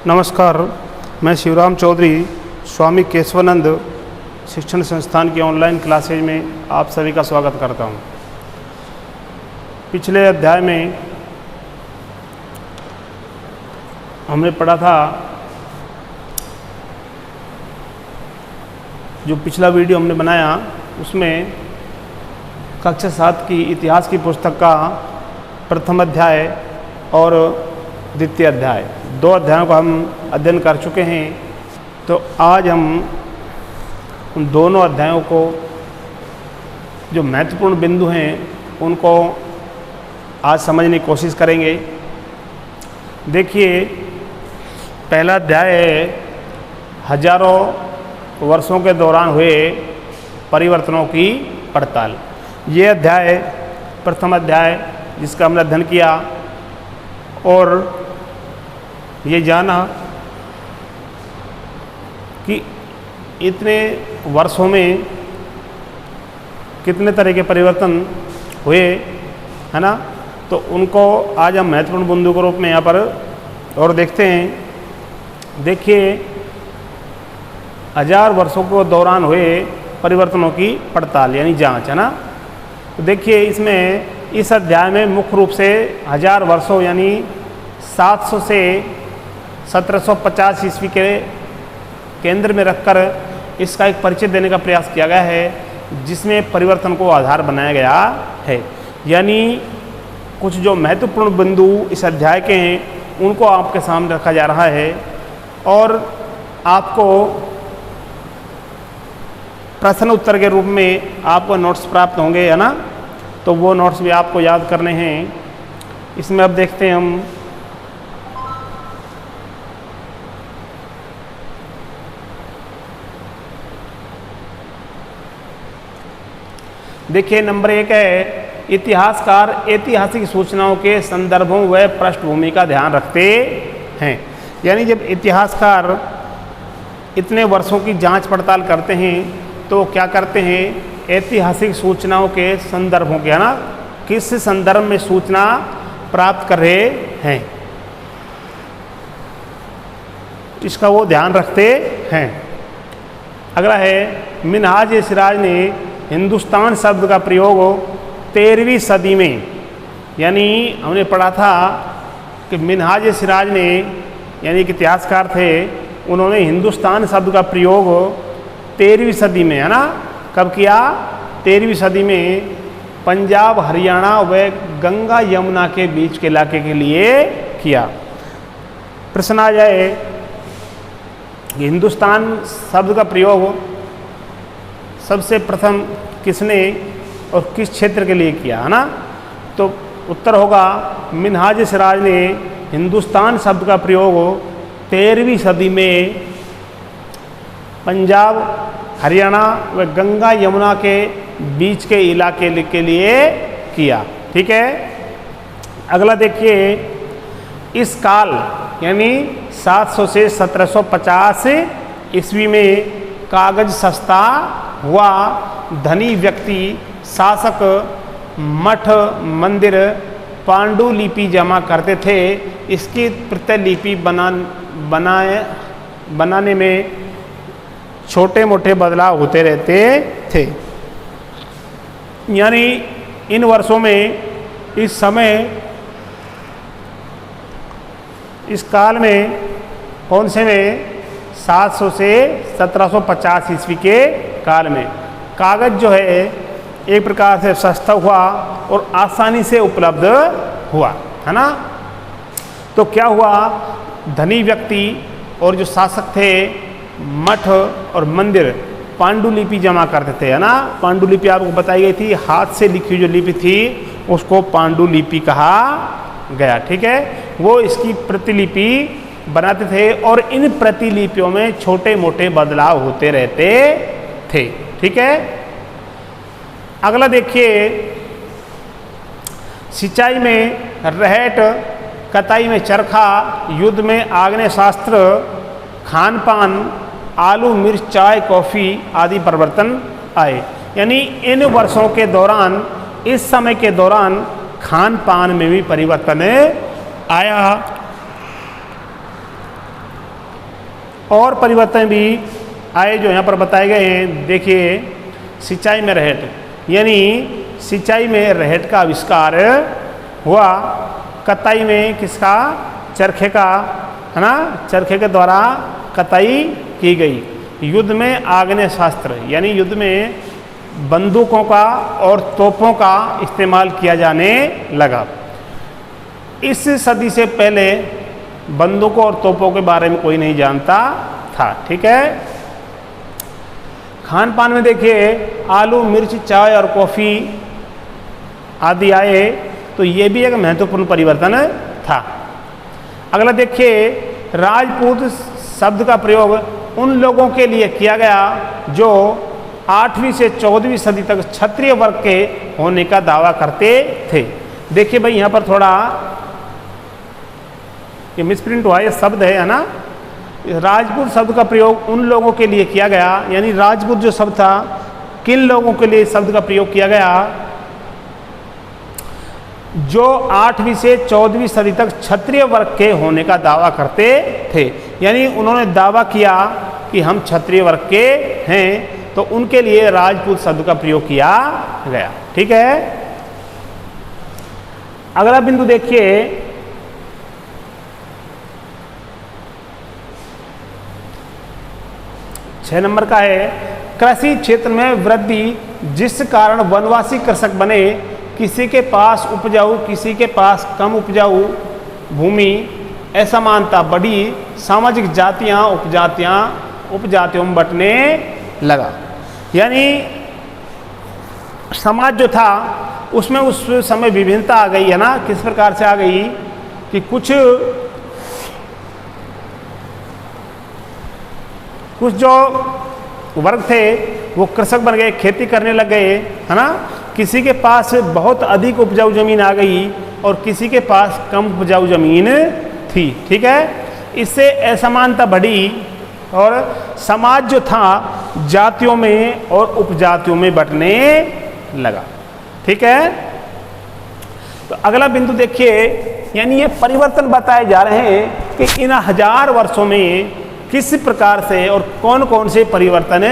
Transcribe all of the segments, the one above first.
नमस्कार, मैं शिवराम चौधरी स्वामी केशवानंद शिक्षण संस्थान की ऑनलाइन क्लासेज में आप सभी का स्वागत करता हूं। पिछले अध्याय में हमने पढ़ा था, जो पिछला वीडियो हमने बनाया उसमें कक्षा 7 की इतिहास की पुस्तक का प्रथम अध्याय और द्वितीय अध्याय, 2 अध्यायों का हम अध्ययन कर चुके हैं। तो आज हम उन दोनों अध्यायों को, जो महत्वपूर्ण बिंदु हैं, उनको आज समझने की कोशिश करेंगे। देखिए, पहला अध्याय है हजारों वर्षों के दौरान हुए परिवर्तनों की पड़ताल। ये अध्याय प्रथम अध्याय जिसका हमने अध्ययन किया और ये जाना कि इतने वर्षों में कितने तरह के परिवर्तन हुए, है ना। तो उनको आज हम महत्वपूर्ण बिंदु के रूप में यहाँ पर और देखते हैं। देखिए, 1000 वर्षों के दौरान हुए परिवर्तनों की पड़ताल यानी जांच, है ना। तो देखिए, इसमें इस अध्याय में मुख्य रूप से 1000 वर्षों यानी 700 से 1750 ईस्वी के केंद्र में रखकर इसका एक परिचय देने का प्रयास किया गया है, जिसमें परिवर्तन को आधार बनाया गया है। यानी कुछ जो महत्वपूर्ण बिंदु इस अध्याय के हैं उनको आपके सामने रखा जा रहा है और आपको प्रश्न उत्तर के रूप में आपको नोट्स प्राप्त होंगे, है ना। तो वो नोट्स भी आपको याद करने हैं। इसमें अब देखते हैं हम देखिए, नंबर 1 है इतिहासकार ऐतिहासिक सूचनाओं के संदर्भों व पृष्ठभूमि का ध्यान रखते हैं। यानी जब इतिहासकार इतने वर्षों की जांच पड़ताल करते हैं तो क्या करते हैं, ऐतिहासिक सूचनाओं के संदर्भों के, है ना, किस संदर्भ में सूचना प्राप्त कर रहे हैं, इसका वो ध्यान रखते हैं। अगला है मिनहाज सिराज ने हिंदुस्तान शब्द का प्रयोग 13वीं सदी में, यानी हमने पढ़ा था कि मिनहाज सिराज ने, यानी कि इतिहासकार थे, उन्होंने हिंदुस्तान शब्द का प्रयोग 13वीं सदी में, है ना, कब किया, 13वीं सदी में पंजाब हरियाणा व गंगा यमुना के बीच के इलाके के लिए किया। प्रश्न आ जाए कि हिंदुस्तान शब्द का प्रयोग सबसे प्रथम किसने और किस क्षेत्र के लिए किया, है ना। तो उत्तर होगा मिनहाज सिराज ने हिंदुस्तान शब्द का प्रयोग 13वीं सदी में पंजाब हरियाणा व गंगा यमुना के बीच के इलाके के लिए किया। ठीक है। अगला देखिए, इस काल यानी 700 से 1750 ईस्वी में कागज सस्ता हुआ, धनी व्यक्ति, शासक मठ मंदिर पांडुलिपि जमा करते थे। इसकी प्रतिलिपि बनाने में छोटे मोटे बदलाव होते रहते थे। यानी इन वर्षों में, इस समय, इस काल में, कौन से में, 700 से 1750 ईस्वी के काल में कागज जो है एक प्रकार से सस्ता हुआ और आसानी से उपलब्ध हुआ, है ना। तो क्या हुआ, धनी व्यक्ति और जो शासक थे, मठ और मंदिर पांडुलिपि जमा करते थे, है ना। पांडुलिपि आपको बताई गई थी, हाथ से लिखी जो लिपि थी उसको पांडुलिपि कहा गया। ठीक है। वो इसकी प्रतिलिपि बनाते थे और इन प्रतिलिपियों में छोटे मोटे बदलाव होते रहते थे। ठीक है। अगला देखिए, सिंचाई में रहट, कताई में चरखा, युद्ध में आग्नेय शास्त्र, खान पान, आलू मिर्च चाय कॉफ़ी आदि परिवर्तन आए। यानी इन वर्षों के दौरान, इस समय के दौरान खान पान में भी परिवर्तन आया। और परिवर्तन भी आए जो यहाँ पर बताए गए हैं। देखिए, सिंचाई में रहट, यानी सिंचाई में रहट का आविष्कार हुआ। कताई में किसका? चरखे का, है ना, चरखे के द्वारा कताई की गई। युद्ध में आग्नेय शास्त्र, यानी युद्ध में बंदूकों का और तोपों का इस्तेमाल किया जाने लगा। इस सदी से पहले बंदूकों और तोपों के बारे में कोई नहीं जानता था। ठीक है। खान पान में देखिए, आलू, मिर्च, चाय और कॉफ़ी आदि आए, तो ये भी एक महत्वपूर्ण परिवर्तन था। अगला देखिए, राजपूत शब्द का प्रयोग उन लोगों के लिए किया गया जो 8वीं से 14वीं सदी तक क्षत्रिय वर्ग के होने का दावा करते थे। देखिए भाई, यहाँ पर थोड़ा ये मिसप्रिंट हुआ, ये शब्द है ना, राजपूत शब्द का प्रयोग उन लोगों के लिए किया गया, यानी राजपूत जो शब्द था, किन लोगों के लिए शब्द का प्रयोग किया गया? जो 8वीं से 14वीं सदी तक क्षत्रिय वर्ग के होने का दावा करते थे। यानी उन्होंने दावा किया कि हम क्षत्रिय वर्ग के हैं, तो उनके लिए राजपूत शब्द का प्रयोग किया गया। ठीक है। अगला बिंदु देखिए, छह नंबर का है, कृषि क्षेत्र में वृद्धि जिस कारण वनवासी कृषक बने। किसी के पास उपजाऊ, किसी के पास कम उपजाऊ भूमि, असमानता बढ़ी, सामाजिक जातियां उपजातियों में बंटने लगा। यानी समाज जो था उसमें उस समय विभिन्नता आ गई है ना। किस प्रकार से आ गई कि कुछ जो वर्ग थे वो कृषक बन गए, खेती करने लग गए, है ना। किसी के पास बहुत अधिक उपजाऊ जमीन आ गई और किसी के पास कम उपजाऊ जमीन थी। ठीक है। इससे असमानता बढ़ी और समाज जो था जातियों में और उपजातियों में बंटने लगा। ठीक है। तो अगला बिंदु देखिए, यानी ये परिवर्तन बताए जा रहे हैं कि इन 1000 वर्षों में किस प्रकार से और कौन कौन से परिवर्तन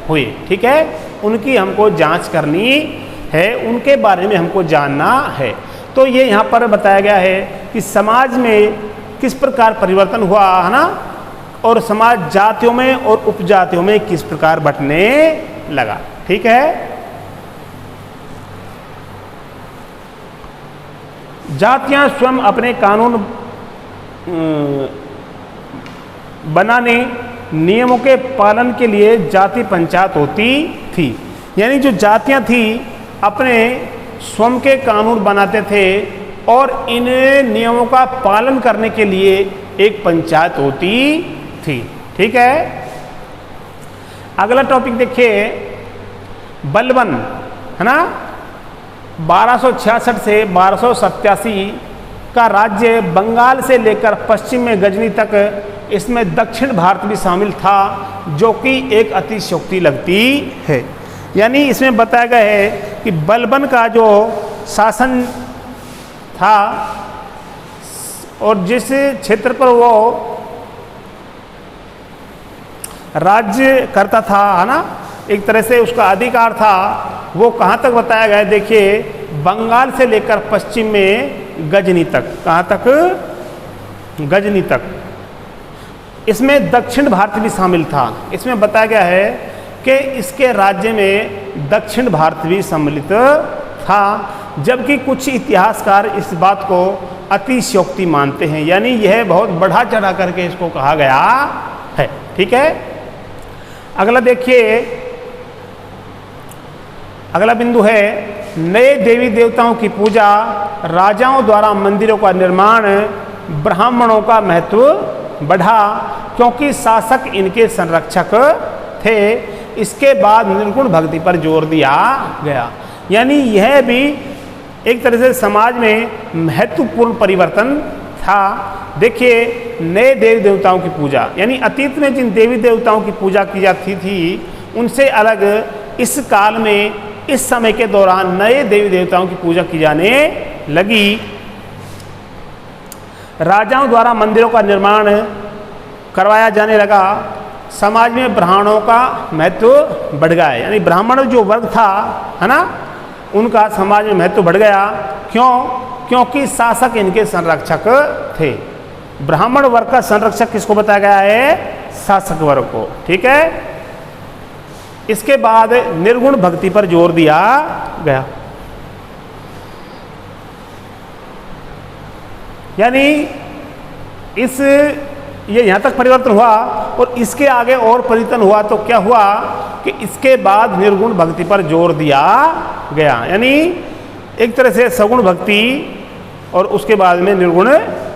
हुए। ठीक है। उनकी हमको जांच करनी है, उनके बारे में हमको जानना है। तो ये यहाँ पर बताया गया है कि समाज में किस प्रकार परिवर्तन हुआ, है ना, और समाज जातियों में और उपजातियों में किस प्रकार बंटने लगा। ठीक है। जातियां स्वयं अपने कानून बनाने, नियमों के पालन के लिए जाति पंचायत होती थी। यानी जो जातियां थी अपने स्वयं के कानून बनाते थे और इन नियमों का पालन करने के लिए एक पंचायत होती थी। ठीक है। अगला टॉपिक देखिए, बलबन, है ना, 1266 से 1287 का राज्य बंगाल से लेकर पश्चिम में गजनी तक, इसमें दक्षिण भारत भी शामिल था, जो कि एक अतिशयोक्ति लगती है। यानी इसमें बताया गया है कि बलबन का जो शासन था और जिस क्षेत्र पर वो राज्य करता था, है ना, एक तरह से उसका अधिकार था, वो कहाँ तक बताया गया है? देखिए, बंगाल से लेकर पश्चिम में गजनी तक। कहाँ तक? गजनी तक। इसमें दक्षिण भारत भी शामिल था। इसमें बताया गया है कि इसके राज्य में दक्षिण भारत भी सम्मिलित था, जबकि कुछ इतिहासकार इस बात को अतिशयोक्ति मानते हैं। यानी यह बहुत बढ़ा चढ़ा करके इसको कहा गया है। ठीक है। अगला देखिए, अगला बिंदु है नए देवी देवताओं की पूजा, राजाओं द्वारा मंदिरों का निर्माण, ब्राह्मणों का महत्व बढ़ा क्योंकि शासक इनके संरक्षक थे। इसके बाद निर्गुण भक्ति पर जोर दिया गया। यानी यह भी एक तरह से समाज में महत्वपूर्ण परिवर्तन था। देखिए, नए देवी देवताओं की पूजा, यानी अतीत में जिन देवी देवताओं की पूजा की जाती थी उनसे अलग इस काल में, इस समय के दौरान नए देवी देवताओं की पूजा की जाने लगी। राजाओं द्वारा मंदिरों का निर्माण, करवाया जाने लगा, समाज में ब्राह्मणों का महत्व बढ़ गया है। यानी ब्राह्मण जो वर्ग था, है ना, उनका समाज में महत्व बढ़ गया। क्यों? क्योंकि शासक इनके संरक्षक थे। ब्राह्मण वर्ग का संरक्षक किसको बताया गया है? शासक वर्ग को। ठीक है। इसके बाद निर्गुण भक्ति पर जोर दिया गया। यानी ये यहां तक परिवर्तन हुआ और इसके आगे और परिवर्तन हुआ तो क्या हुआ कि इसके बाद निर्गुण भक्ति पर जोर दिया गया। यानी एक तरह से सगुण भक्ति और उसके बाद में निर्गुण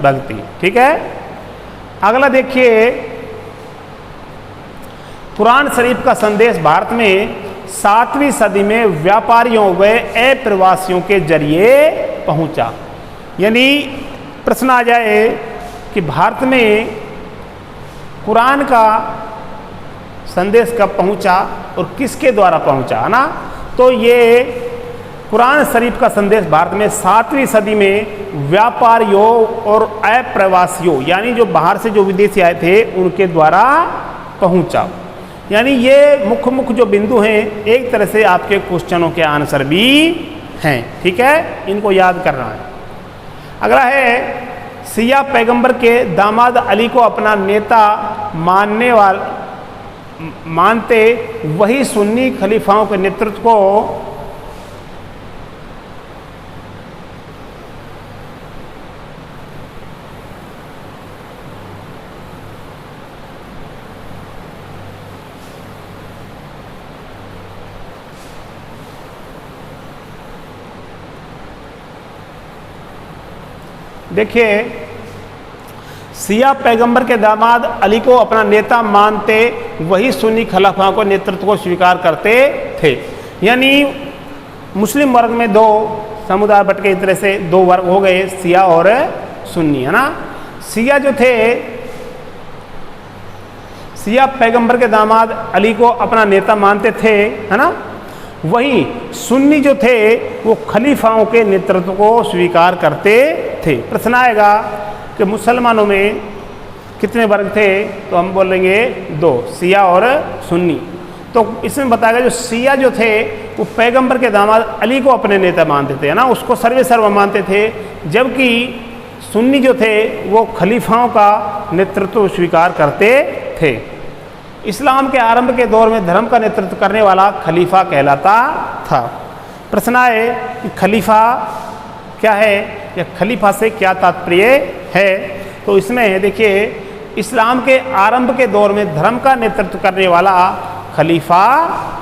भक्ति। ठीक है। अगला देखिए, कुरान शरीफ का संदेश भारत में 7वीं सदी में व्यापारियों व अप्रवासियों के जरिए पहुंचा। यानी प्रश्न आ जाए कि भारत में कुरान का संदेश कब पहुंचा और किसके द्वारा पहुंचा, है ना। तो ये कुरान शरीफ का संदेश भारत में 7वीं सदी में व्यापारियों और अप्रवासियों, यानी जो बाहर से जो विदेशी आए थे उनके द्वारा पहुंचा। यानी ये मुख्य जो बिंदु हैं, एक तरह से आपके क्वेश्चनों के आंसर भी हैं। ठीक है, इनको याद करना है। अगला है, सिया पैगंबर के दामाद अली को अपना नेता मानते वही सुन्नी खलीफाओं के नेतृत्व को देखिए, सिया पैगंबर के दामाद अली को अपना नेता मानते वही सुन्नी खलीफाओं को नेतृत्व को स्वीकार करते थे। यानी मुस्लिम वर्ग में दो समुदाय बट के, इस तरह से दो वर्ग हो गए, सिया और सुन्नी, है ना। सिया जो थे, सिया पैगंबर के दामाद अली को अपना नेता मानते थे, है ना। वही सुन्नी जो थे वो खलीफाओं के नेतृत्व को स्वीकार करते थे। प्रश्न आएगा कि मुसलमानों में कितने वर्ग थे, तो हम बोलेंगे दो, सिया और सुन्नी। तो इसमें बताया गया जो सिया जो थे वो पैगंबर के दामाद अली को अपने नेता मानते थे, है ना, उसको सर्वे सर्व मानते थे। जबकि सुन्नी जो थे वो खलीफाओं का नेतृत्व स्वीकार करते थे। इस्लाम के आरंभ के दौर में धर्म का नेतृत्व करने वाला खलीफा कहलाता था। प्रश्न आए कि खलीफा क्या है या खलीफा से क्या तात्पर्य है, तो इसमें देखिए, इस्लाम के आरंभ के दौर में धर्म का नेतृत्व करने वाला खलीफा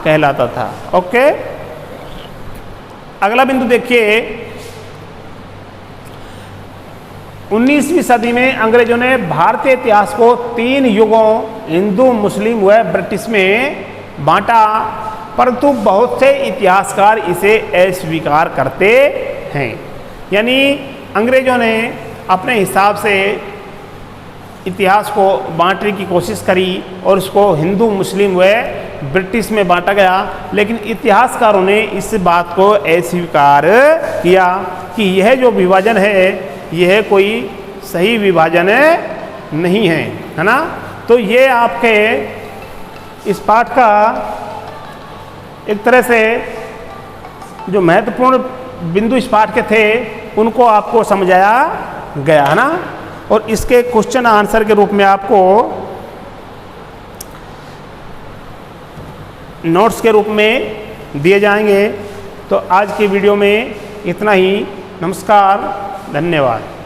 कहलाता था। ओके, अगला बिंदु देखिए, 19वीं सदी में अंग्रेजों ने भारतीय इतिहास को 3 युगों हिंदू, मुस्लिम व ब्रिटिश में बांटा, परंतु बहुत से इतिहासकार इसे अस्वीकार करते हैं। यानी अंग्रेजों ने अपने हिसाब से इतिहास को बांटने की कोशिश करी और उसको हिंदू, मुस्लिम व ब्रिटिश में बांटा गया, लेकिन इतिहासकारों ने इस बात को अस्वीकार किया कि यह जो विभाजन है यह कोई सही विभाजन नहीं है, है ना। तो ये आपके इस पाठ का एक तरह से जो महत्वपूर्ण बिंदु इस पाठ के थे उनको आपको समझाया गया, है ना। और इसके क्वेश्चन आंसर के रूप में आपको नोट्स के रूप में दिए जाएंगे। तो आज की वीडियो में इतना ही। नमस्कार, धन्यवाद।